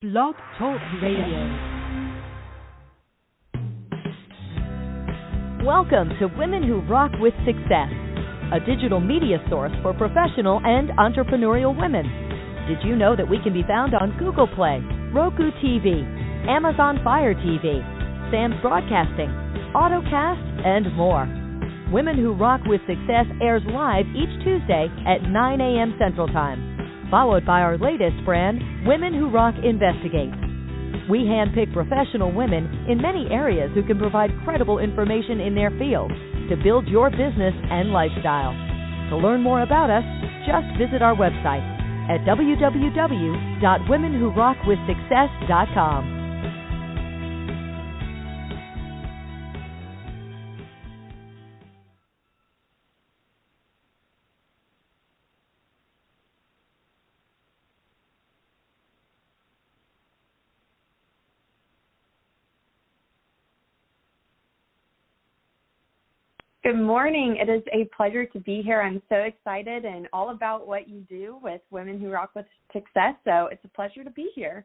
Blog Talk Radio. Welcome to Women Who Rock with Success, a digital media source for professional and entrepreneurial women. Did you know that we can be found on Google Play, Roku TV, Amazon Fire TV, Sam's Broadcasting, AutoCast, and more? Women Who Rock with Success airs live each Tuesday at 9 a.m. Central Time, followed by our latest brand, Women Who Rock Investigate. We handpick professional women in many areas who can provide credible information in their field to build your business and lifestyle. To learn more about us, just visit our website at www.womenwhorockwithsuccess.com. Good morning. It is a pleasure to be here. I'm so excited and all about what you do with Women Who Rock with Success, so it's a pleasure to be here.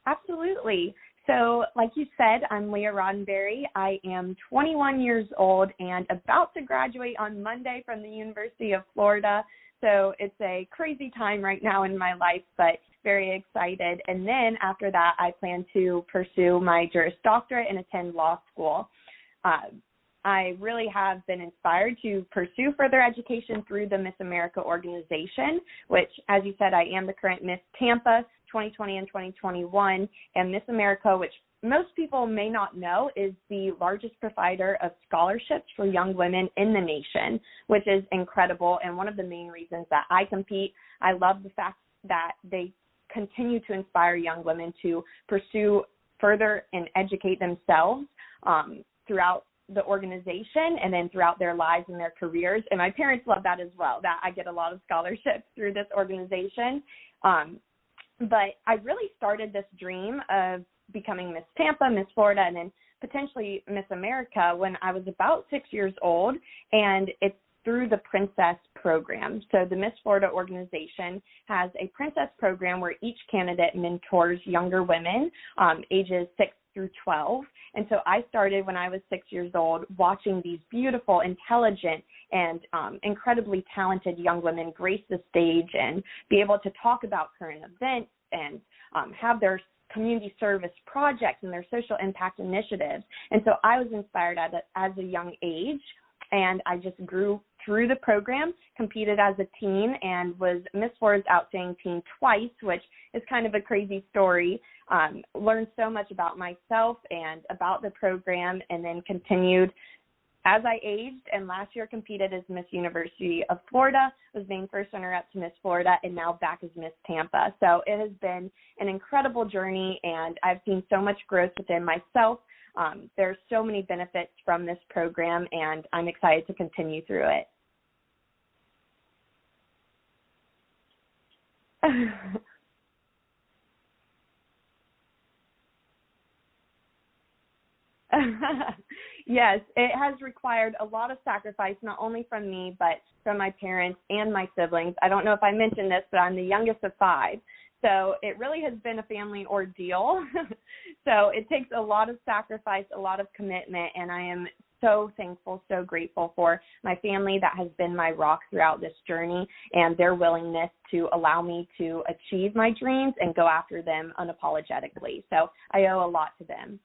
Absolutely. So, like you said, I'm Leah Roddenberry. I am 21 years old and about to graduate on Monday from the University of Florida. So it's a crazy time right now in my life, but very excited. And then after that, I plan to pursue my Juris Doctorate and attend law school. I really have been inspired to pursue further education through the Miss America organization, which, as you said, I am the current Miss Tampa 2020 and 2021, and Miss America, which most people may not know, is the largest provider of scholarships for young women in the nation, which is incredible and one of the main reasons that I compete. I love the fact that they continue to inspire young women to pursue further and educate themselves throughout the organization and then throughout their lives and their careers. And my parents love that as well, that I get a lot of scholarships through this organization. But I really started this dream of becoming Miss Tampa, Miss Florida, and then potentially Miss America when I was about 6 years old, and it's through the Princess program. So the Miss Florida organization has a Princess program where each candidate mentors younger women ages 6 through 12. And so I started when I was 6 years old watching these beautiful, intelligent, and incredibly talented young women grace the stage and be able to talk about current events and have their community service projects and their social impact initiatives. And so I was inspired as a young age, and I just grew through the program, competed as a teen, and was Miss Florida's Outstanding Teen twice, which is kind of a crazy story. Learned so much about myself and about the program, and then continued as I aged, and last year competed as Miss University of Florida, was named first runner-up to Miss Florida, and now back as Miss Tampa. So it has been an incredible journey, and I've seen so much growth within myself. There's so many benefits from this program, and I'm excited to continue through it. Yes, it has required a lot of sacrifice, not only from me, but from my parents and my siblings. I don't know if I mentioned this, but I'm the youngest of 5. So it really has been a family ordeal. So it takes a lot of sacrifice, a lot of commitment, and I am so thankful, so grateful for my family that has been my rock throughout this journey and their willingness to allow me to achieve my dreams and go after them unapologetically. So I owe a lot to them.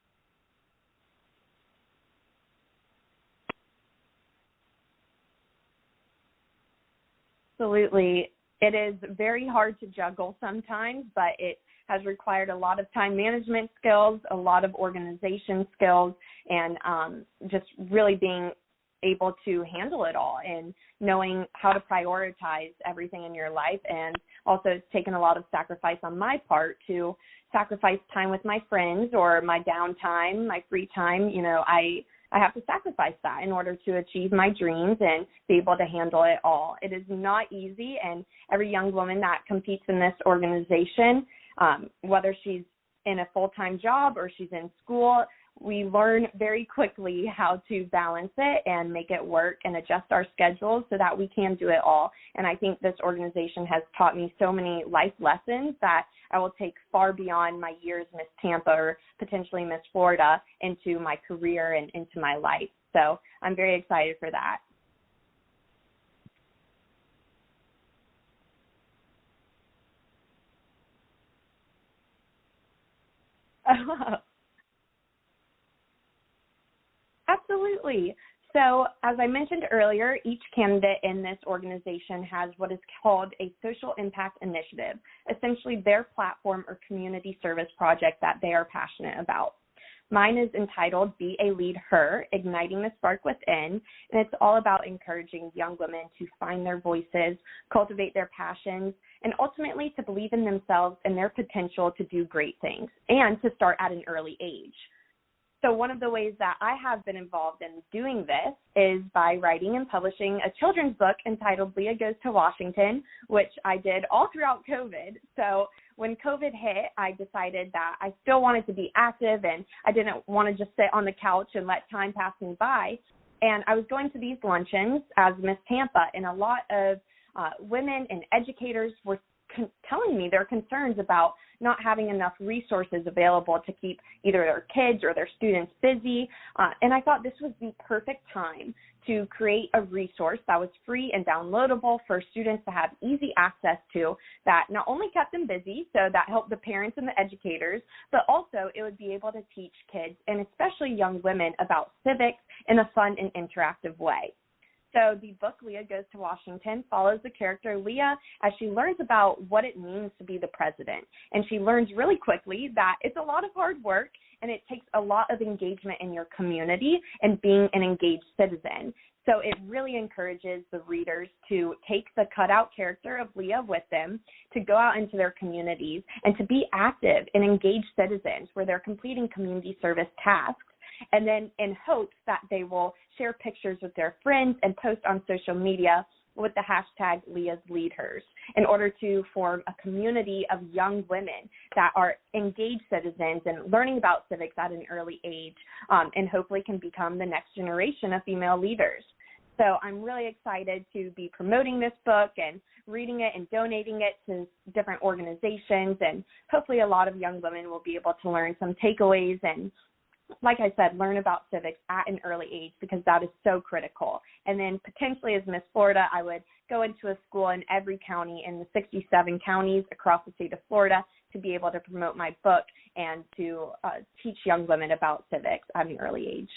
Absolutely. It is very hard to juggle sometimes, but it has required a lot of time management skills, a lot of organization skills, and just really being able to handle it all and knowing how to prioritize everything in your life. And also it's taken a lot of sacrifice on my part to sacrifice time with my friends or my downtime, my free time. You know, I have to sacrifice that in order to achieve my dreams and be able to handle it all. It is not easy, and every young woman that competes in this organization, whether she's in a full-time job or she's in school, we learn very quickly how to balance it and make it work and adjust our schedules so that we can do it all. And I think this organization has taught me so many life lessons that I will take far beyond my years Miss Tampa or potentially Miss Florida into my career and into my life. So I'm very excited for that. Absolutely. So as I mentioned earlier, each candidate in this organization has what is called a social impact initiative, essentially their platform or community service project that they are passionate about. Mine is entitled Be a LeadHer, Igniting the Spark Within, and it's all about encouraging young women to find their voices, cultivate their passions, and ultimately to believe in themselves and their potential to do great things and to start at an early age. So one of the ways that I have been involved in doing this is by writing and publishing a children's book entitled Leah Goes to Washington, which I did all throughout COVID. So when COVID hit, I decided that I still wanted to be active and I didn't want to just sit on the couch and let time pass me by. And I was going to these luncheons as Miss Tampa, and a lot of women and educators were telling me their concerns about not having enough resources available to keep either their kids or their students busy. And I thought this was the perfect time to create a resource that was free and downloadable for students to have easy access to, that not only kept them busy, so that helped the parents and the educators, but also it would be able to teach kids, and especially young women, about civics in a fun and interactive way. So the book, Leah Goes to Washington, follows the character Leah as she learns about what it means to be the president. And she learns really quickly that it's a lot of hard work and it takes a lot of engagement in your community and being an engaged citizen. So it really encourages the readers to take the cutout character of Leah with them, to go out into their communities and to be active and engaged citizens where they're completing community service tasks. And then in hopes that they will share pictures with their friends and post on social media with the hashtag Leah's LeadHers in order to form a community of young women that are engaged citizens and learning about civics at an early age, and hopefully can become the next generation of female leaders. So I'm really excited to be promoting this book and reading it and donating it to different organizations, and hopefully a lot of young women will be able to learn some takeaways and, like I said, learn about civics at an early age, because that is so critical. And then potentially as Miss Florida, I would go into a school in every county in the 67 counties across the state of Florida to be able to promote my book and to teach young women about civics at an early age.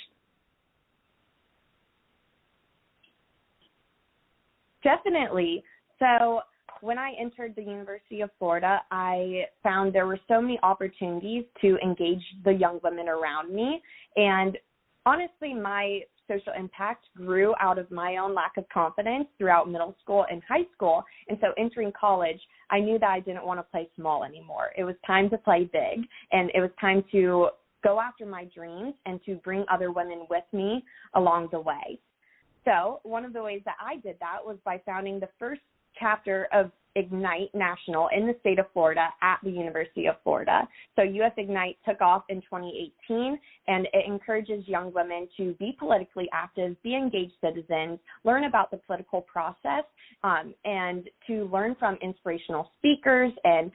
Definitely. So when I entered the University of Florida, I found there were so many opportunities to engage the young women around me. And honestly, my social impact grew out of my own lack of confidence throughout middle school and high school. And so entering college, I knew that I didn't want to play small anymore. It was time to play big, and it was time to go after my dreams and to bring other women with me along the way. So one of the ways that I did that was by founding the first chapter of Ignite National in the state of Florida at the University of Florida. So US Ignite took off in 2018, and it encourages young women to be politically active, be engaged citizens, learn about the political process, and to learn from inspirational speakers, and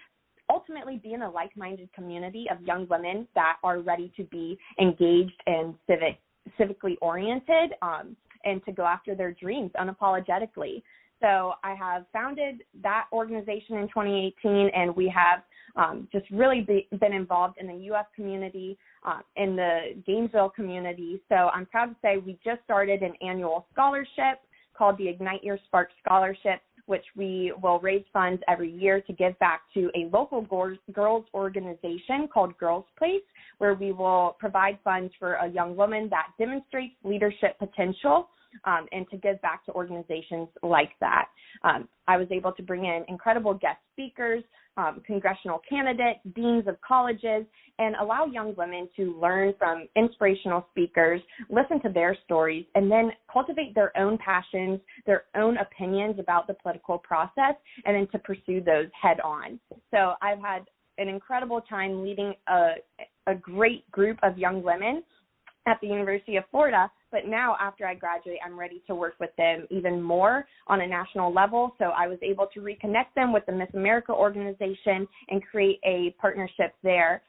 ultimately be in a like-minded community of young women that are ready to be engaged and civically oriented, and to go after their dreams unapologetically. So I have founded that organization in 2018, and we have just really been involved in the U.S. community, in the Gainesville community. So I'm proud to say we just started an annual scholarship called the Ignite Your Spark Scholarship, which we will raise funds every year to give back to a local girls organization called Girls Place, where we will provide funds for a young woman that demonstrates leadership potential, and to give back to organizations like that. I was able to bring in incredible guest speakers, congressional candidates, deans of colleges, and allow young women to learn from inspirational speakers, listen to their stories, and then cultivate their own passions, their own opinions about the political process, and then to pursue those head on. So I've had an incredible time leading a great group of young women at the University of Florida. But now after I graduate, I'm ready to work with them even more on a national level. So I was able to reconnect them with the Miss America organization and create a partnership there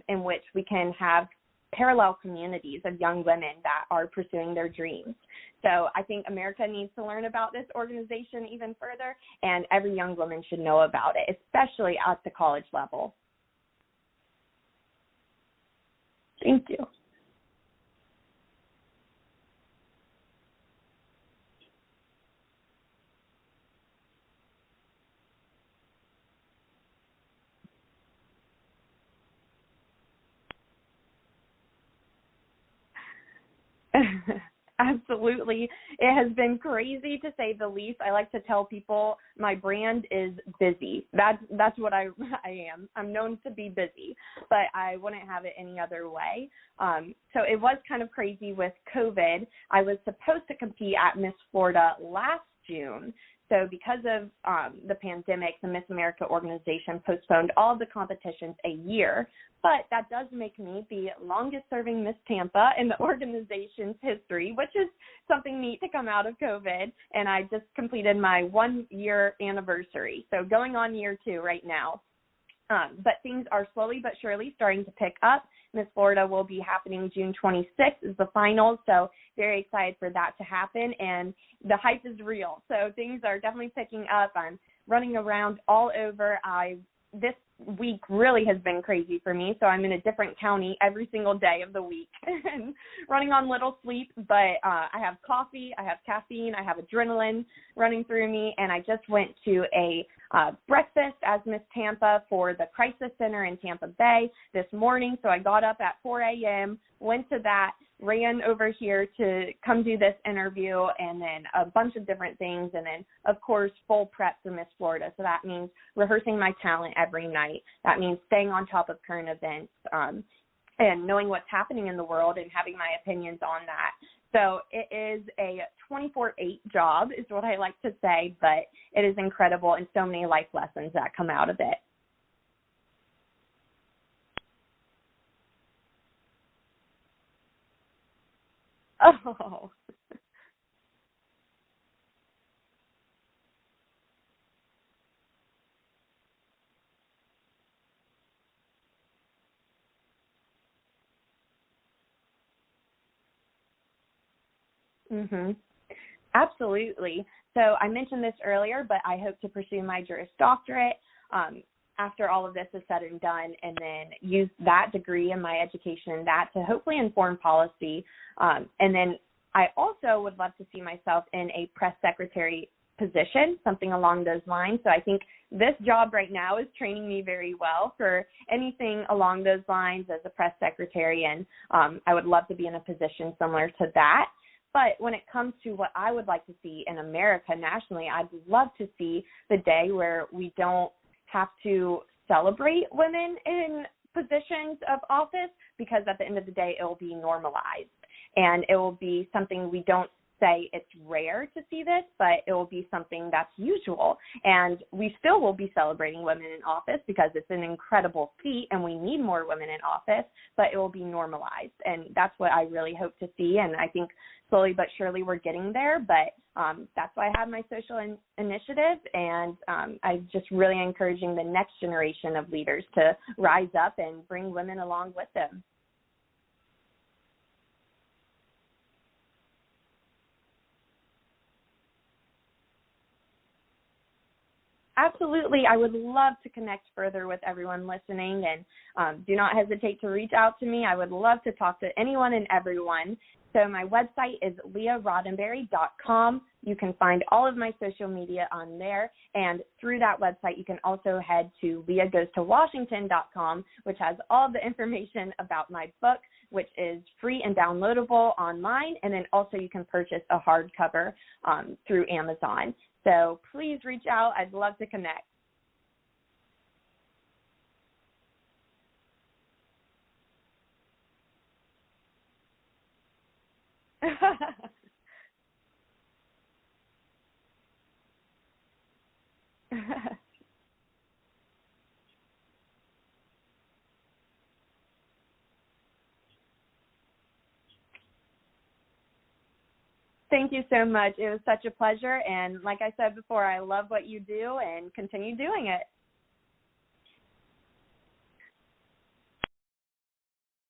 in which we can have parallel communities of young women that are pursuing their dreams. So I think America needs to learn about this organization even further, and every young woman should know about it, especially at the college level. Thank you. Absolutely. It has been crazy, to say the least. I like to tell people my brand is busy. That's what I am. I'm known to be busy, but I wouldn't have it any other way. So it was kind of crazy with COVID. I was supposed to compete at Miss Florida last June. So because of the pandemic, the Miss America organization postponed all of the competitions a year. But that does make me the longest-serving Miss Tampa in the organization's history, which is something neat to come out of COVID. And I just completed my 1-year anniversary. So going on year 2 right now. But things are slowly but surely starting to pick up. Miss Florida will be happening June 26th is the finals, so very excited for that to happen. And the hype is real, so things are definitely picking up. I'm running around all over. This week really has been crazy for me, so I'm in a different county every single day of the week and running on little sleep, but I have coffee, I have caffeine, I have adrenaline running through me, and I just went to a breakfast as Miss Tampa for the Crisis Center in Tampa Bay this morning, so I got up at 4 a.m., went to that, ran over here to come do this interview, and then a bunch of different things, and then, of course, full prep for Miss Florida. So that means rehearsing my talent every night. That means staying on top of current events and knowing what's happening in the world and having my opinions on that. So it is a 24/8 job is what I like to say, but it is incredible and so many life lessons that come out of it. Oh. Mhm. Absolutely. So I mentioned this earlier, but I hope to pursue my Juris Doctorate after all of this is said and done, and then use that degree and my education in that to hopefully inform policy. And then I also would love to see myself in a press secretary position, something along those lines. So I think this job right now is training me very well for anything along those lines as a press secretary, and I would love to be in a position similar to that. But when it comes to what I would like to see in America nationally, I'd love to see the day where we don't have to celebrate women in positions of office, because at the end of the day, it will be normalized. And it will be something we don't say it's rare to see this, but it will be something that's usual. And we still will be celebrating women in office because it's an incredible feat and we need more women in office, but it will be normalized. And that's what I really hope to see. And I think slowly but surely we're getting there, but that's why I have my social initiative. And I'm just really encouraging the next generation of leaders to rise up and bring women along with them. Absolutely. I would love to connect further with everyone listening, and do not hesitate to reach out to me. I would love to talk to anyone and everyone. So my website is leahroddenberry.com. You can find all of my social media on there, and through that website, you can also head to leahgoestowashington.com, which has all the information about my book, which is free and downloadable online, and then also you can purchase a hardcover through Amazon. So please reach out. I'd love to connect. Thank you so much. It was such a pleasure. And like I said before, I love what you do and continue doing it.